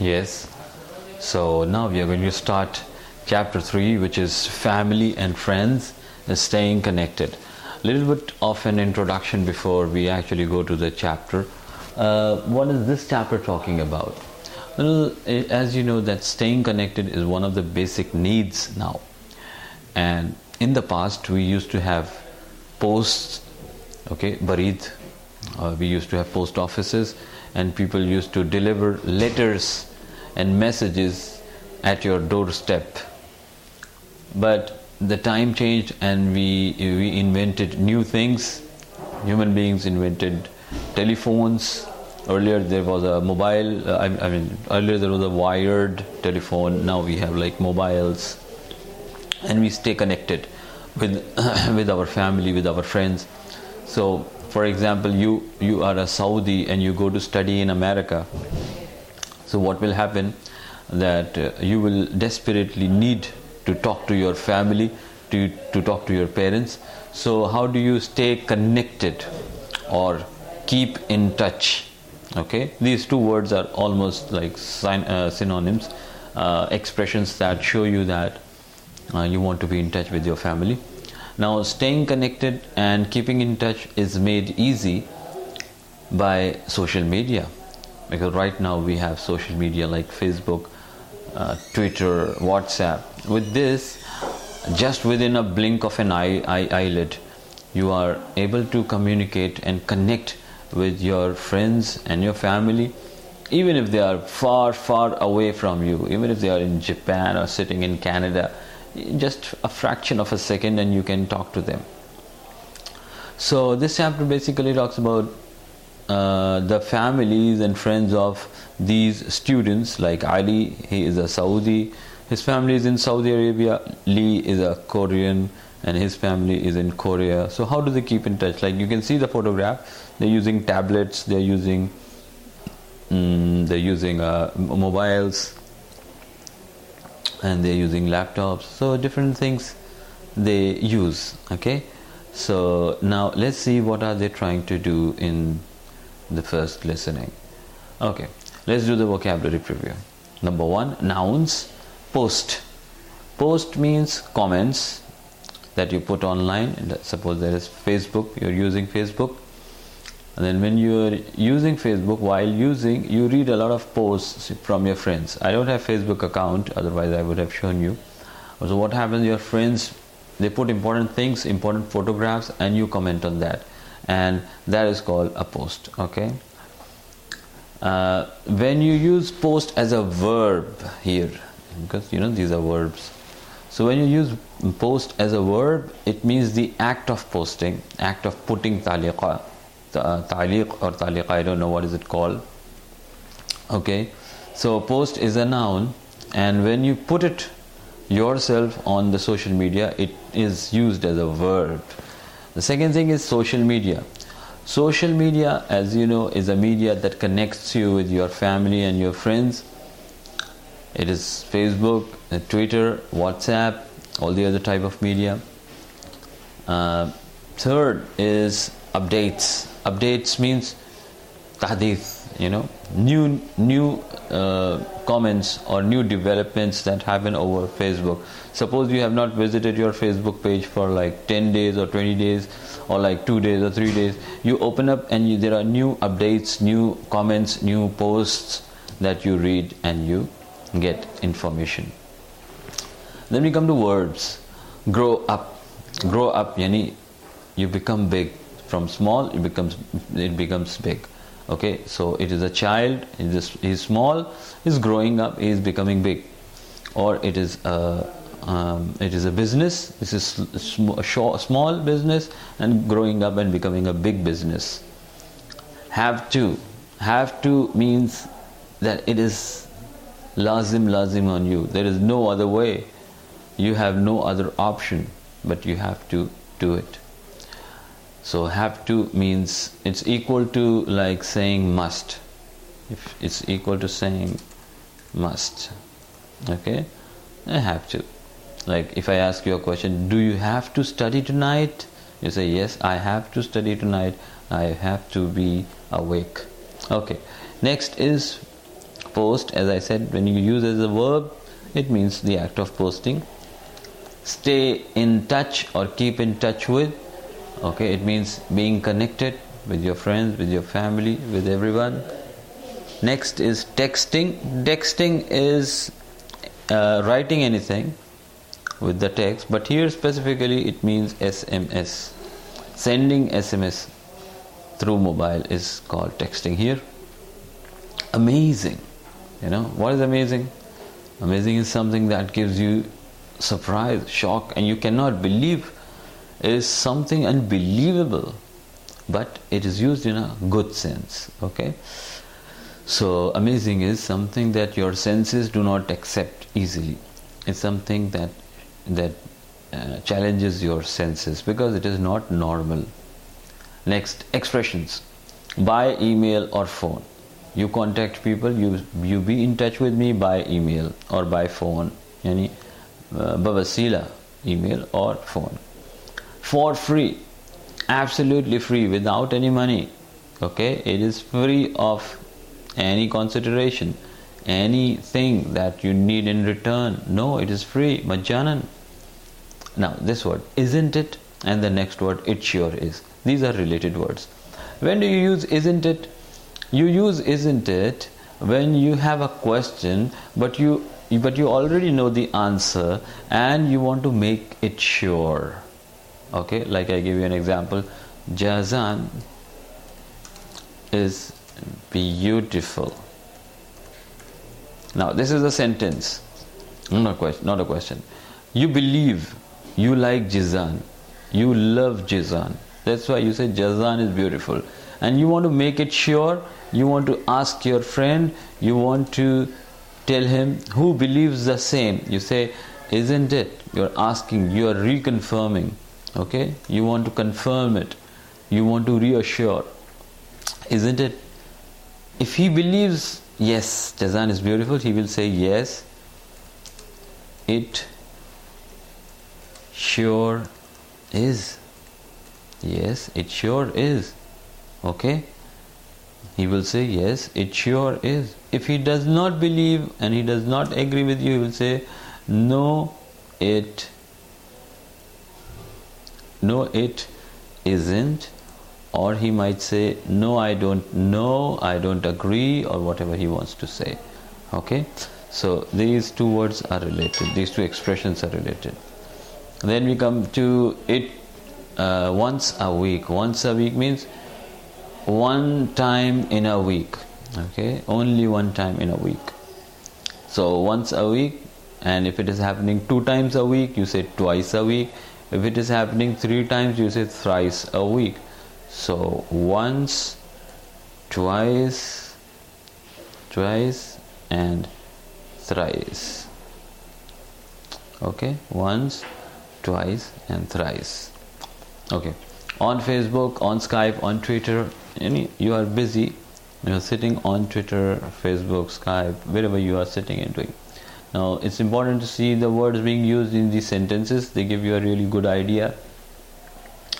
Yes. So now we are going to start chapter 3, which is family and friends and staying connected. A little bit of an introduction before we actually go to the chapter. What is this chapter talking about? Well, as you know, that staying connected is one of the basic needs now. And in the past, we used to have posts, okay, barid. We used to have post offices, and people used to deliver letters and messages at your doorstep. But the time changed, and we invented new things. Human beings invented telephones. Earlier there was a mobile, earlier there was a wired telephone. Now we have like mobiles, and we stay connected with with our family, with our friends. So for example, you are a Saudi and you go to study in America. So what will happen, that you will desperately need to talk to your family, to talk to your parents. So how do you stay connected or keep in touch? Okay, these two words are almost like synonyms, expressions that show you that you want to be in touch with your family. Now, staying connected and keeping in touch is made easy by social media, because right now we have social media like Facebook, Twitter, WhatsApp. With this, just within a blink of an eyelid, you are able to communicate and connect with your friends and your family, even if they are far, far away from you, even if they are in Japan or sitting in Canada. Just a fraction of a second and you can talk to them. So this chapter basically talks about the families and friends of these students. Like Ali, he is a Saudi, his family is in Saudi Arabia. Lee is a Korean and his family is in Korea. So how do they keep in touch? Like you can see the photograph, they're using tablets, they're using mobiles, and they're using laptops. So different things they use. Okay, so now let's see what are they trying to do in the first listening. Okay, let's do the vocabulary preview. Number 1, nouns. Post. Post means comments that you put online. Suppose there is Facebook, you're using Facebook, and then when you're using Facebook, while using, you read a lot of posts from your friends. I don't have Facebook account, otherwise I would have shown you. So what happens, your friends, they put important things, important photographs, and you comment on that, and that is called a post. Okay, when you use post as a verb here, because you know these are verbs, so when you use post as a verb, it means the act of posting, act of putting ta'liq or taliqa, I don't know what is it called. Okay, so post is a noun, and when you put it yourself on the social media, it is used as a verb. The second thing is social media. Social media, as you know, is a media that connects you with your family and your friends. It is Facebook, Twitter, WhatsApp, all the other type of media. Third is updates. Updates means tahdith, you know, new comments or new developments that happen over Facebook. Suppose you have not visited your Facebook page for like 10 days or 20 days or like 2 days or 3 days. You open up and there are new updates, new comments, new posts that you read and you get information. Then we come to verbs. Grow up. Grow up, yani you become big. From small it becomes big. Okay, so it is a child, he's small, he's growing up, he is becoming big. Or it is a business, this is a small business and growing up and becoming a big business. Have to means that it is lazim on you. There is no other way, you have no other option, but you have to do it. So have to means it's equal to like saying must. If it's equal to saying must, okay, I have to. Like if I ask you a question, do you have to study tonight? You say yes, I have to study tonight, I have to be awake. Okay, next is Post, as I said, when you use as a verb, it means the act of posting. Stay in touch or keep in touch with. Okay, it means being connected with your friends, with your family, with everyone. Next is texting. Texting is writing anything with the text, but here specifically it means SMS. Sending SMS through mobile is called texting here. Amazing. What is amazing? Amazing is something that gives you surprise, shock, and you cannot believe. It is something unbelievable, but it is used in a good sense. Okay, so amazing is something that your senses do not accept easily. It's something that challenges your senses because it is not normal. Next, expressions. By email or phone. You contact people, you be in touch with me by email or by phone. Yani bawasila, email or phone. For free, absolutely free, without any money. Okay, it is free of any consideration, anything that you need in return. No, it is free, majanan. Now this word, isn't it, and the next word, it sure is. These are related words. When do you use isn't it? You use isn't it when you have a question, but you already know the answer and you want to make it sure. Okay, like I give you an example. Jazan is beautiful. Now this is a sentence, not a question. You believe, you like Jazan, you love Jazan. That's why you say Jazan is beautiful. And you want to make it sure, you want to ask your friend, you want to tell him who believes the same. You say, isn't it? You're asking, you are reconfirming. Okay, you want to confirm it, you want to reassure, isn't it? If he believes yes, Jazan is beautiful, he will say yes, it sure is. Yes, it sure is. Okay, he will say yes, it sure is. If he does not believe and he does not agree with you, he will say no, it isn't, or he might say no, I don't agree, or whatever he wants to say. Okay, so these two words are related, these two expressions are related. Then we come to it. Once a week. Once a week means one time in a week. Okay, only one time in a week. So once a week, and if it is happening 2 times a week, you say twice a week. If it is happening 3 times, you say thrice a week. So once, twice, and thrice. Okay, once, twice, and thrice. Okay, on Facebook, on Skype, on Twitter, you are busy, sitting on Twitter, Facebook, Skype, wherever you are sitting and doing. Now it's important to see the words being used in these sentences. They give you a really good idea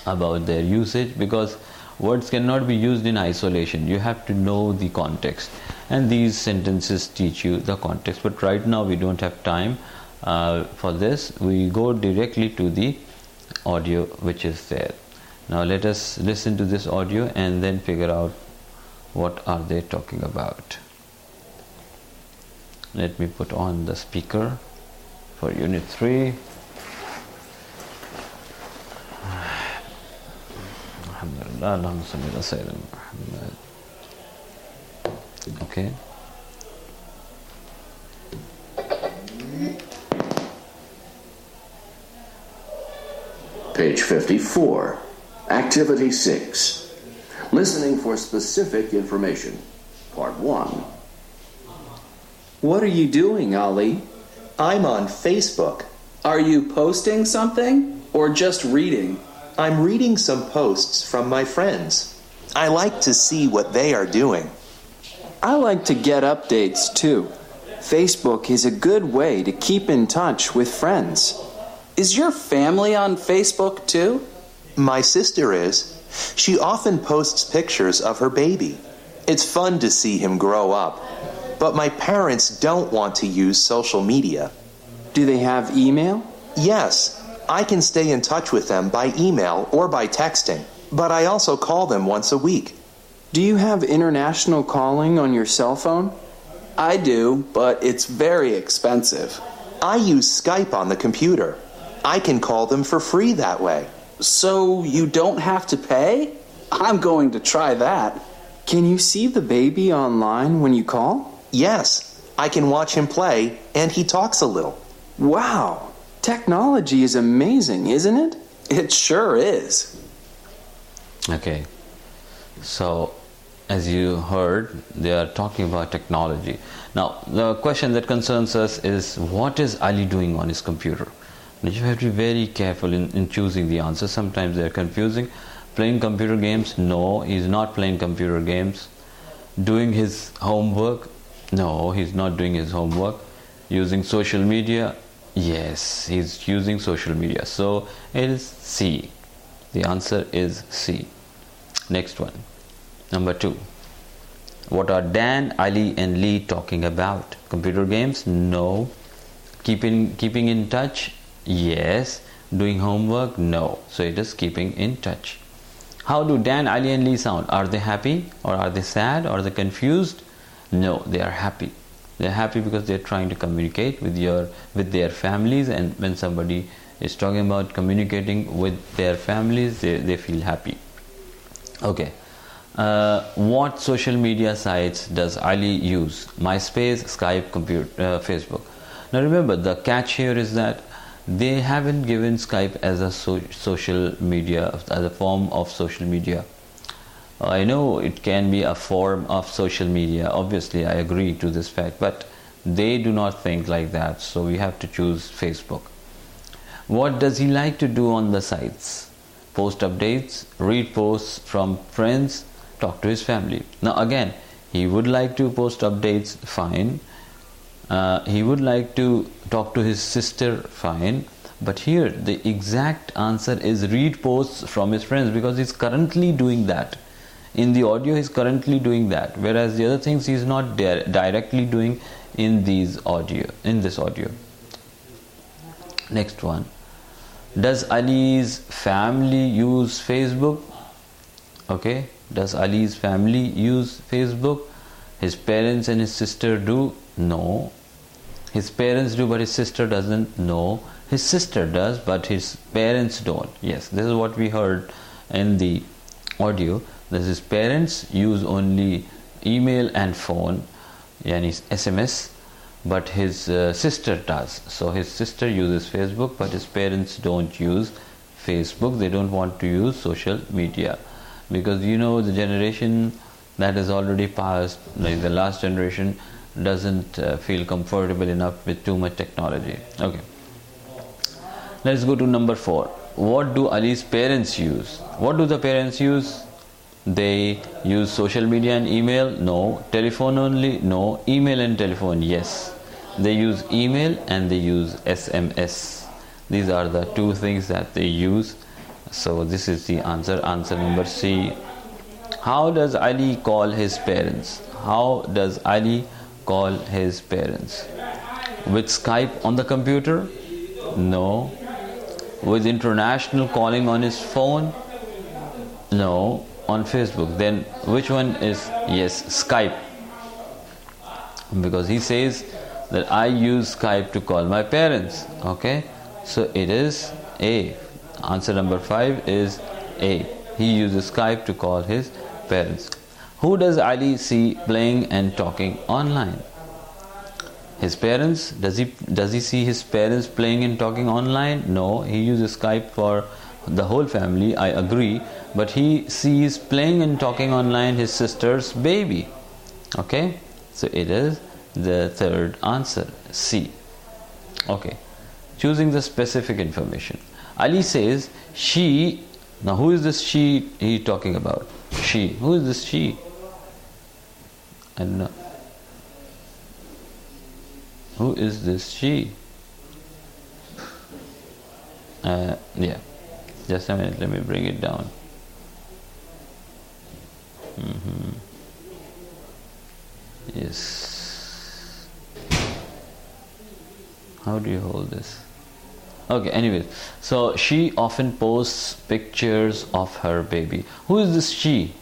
about their usage, because words cannot be used in isolation. You have to know the context, and these sentences teach you the context. But right now we don't have time for this. We go directly to the audio which is there. Now let us listen to this audio and then figure out what are they talking about. Let me put on the speaker for unit 3. Okay. Page 54. Activity 6. Listening for specific information. Part 1. What are you doing, Ali? I'm on Facebook. Are you posting something or just reading? I'm reading some posts from my friends. I like to see what they are doing. I like to get updates too. Facebook is a good way to keep in touch with friends. Is your family on Facebook too? My sister is. She often posts pictures of her baby. It's fun to see him grow up. but my parents don't want to use social media. Do they have email? Yes, I can stay in touch with them by email or by texting, but I also call them once a week. Do you have international calling on your cell phone? I do, but it's very expensive. I use Skype on the computer. I can call them for free that way. So you don't have to pay? I'm going to try that. Can you see the baby online when you call? Yes, I can watch him play, and he talks a little. Wow, technology is amazing, isn't it? It sure is. Okay, so as you heard, they are talking about technology. Now, the question that concerns us is, what is Ali doing on his computer? Now, you have to be very careful in choosing the answer. Sometimes they're confusing. Playing computer games? No, he's not playing computer games. Doing his homework? No, he's not doing his homework. Using social media? Yes, he's using social media. So it is C. The answer is C. Next one. Number 2. What are Dan, Ali and Lee talking about? Computer games? No. Keeping in touch? Yes. Doing homework? No. So it is keeping in touch. How do Dan, Ali and Lee sound? Are they happy or are they sad or are they confused? No, they are happy. They are happy because they are trying to communicate with their families, and when somebody is talking about communicating with their families, they feel happy. Okay. What social media sites does Ali use? MySpace, Skype, Facebook. Now remember, the catch here is that they haven't given Skype as a social media, as a form of social media. I know it can be a form of social media, obviously I agree to this fact, but they do not think like that, so we have to choose Facebook. What does he like to do on the sites? Post updates, read posts from friends, talk to his family. Now again, he would like to post updates, fine. He would like to talk to his sister, fine. But here the exact answer is read posts from his friends, because he's currently doing that. In the audio he's currently doing that, whereas the other things he's not directly doing in this audio. Next one. Does Ali's family use Facebook? Okay. Does Ali's family use Facebook? His parents and his sister do? No. His parents do, but his sister doesn't? No. His sister does, but his parents don't. Yes, this is what we heard in the audio. That his parents use only email and phone, yani SMS, but his sister does. So his sister uses Facebook, but his parents don't use Facebook. They don't want to use social media, because the generation that is already passed, like the last generation, doesn't feel comfortable enough with too much technology. Okay, let's go to number 4. What do Ali's parents use? What do the parents use? They use social media and email? No. Telephone only? No. Email and telephone? Yes. They use email and they use SMS. These are the two things that they use. So this is the answer number C. How does Ali call his parents? How does Ali call his parents? With Skype on the computer? No. With international calling on his phone? No. On Facebook? Then which one is? Yes, Skype, because he says that I use Skype to call my parents. Okay, so it is A. Answer number 5 is A. He uses Skype to call his parents. Who does Ali see playing and talking online? His parents. Does he see his parents playing and talking online? No. He uses Skype for the whole family, I agree, but he sees playing and talking online his sister's baby. Okay, so it is the third answer, C. Okay, choosing the specific information. Ali says she. Now who is this she he talking about? She. Who is this she? I don't know. Who is this she? Yeah. Just a minute, let me bring it down. Yes. How do you hold this? Okay, anyways, so she often posts pictures of her baby. Who is this she?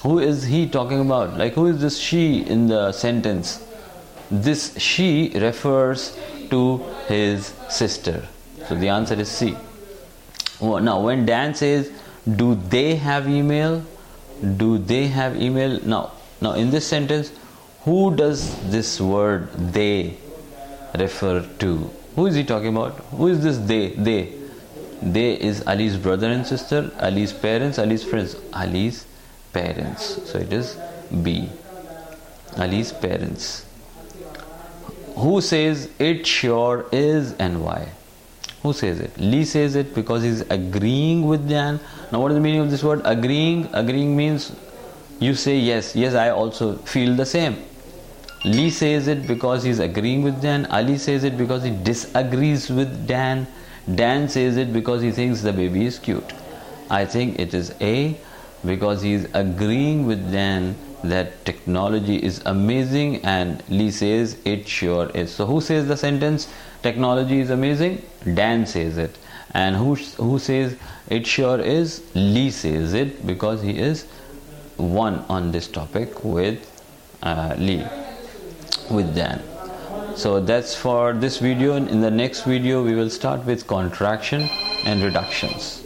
Who is he talking about? Like, who is this she in the sentence? This she refers to his sister. So the answer is C. Now, when Dan says, do they have email? Do they have email? Now in this sentence, who does this word they refer to? Who is he talking about? Who is this they? They is Ali's brother and sister, Ali's parents, Ali's friends. Ali's parents. So it is B. Ali's parents. Who says it sure is and why? Who says it? Lee says it because he's agreeing with Dan. Now what is the meaning of this word? Agreeing. Agreeing means you say yes, I also feel the same. Lee says it because he's agreeing with Dan. Ali says it because he disagrees with Dan. Dan says it because he thinks the baby is cute. I think it is A, because he's agreeing with Dan that technology is amazing, and Lee says it sure is. So who says the sentence technology is amazing? Dan says it. And who says it sure is? Lee says it because he is one on this topic with Lee, with Dan. So that's for this video. In the next video we will start with contraction and reductions.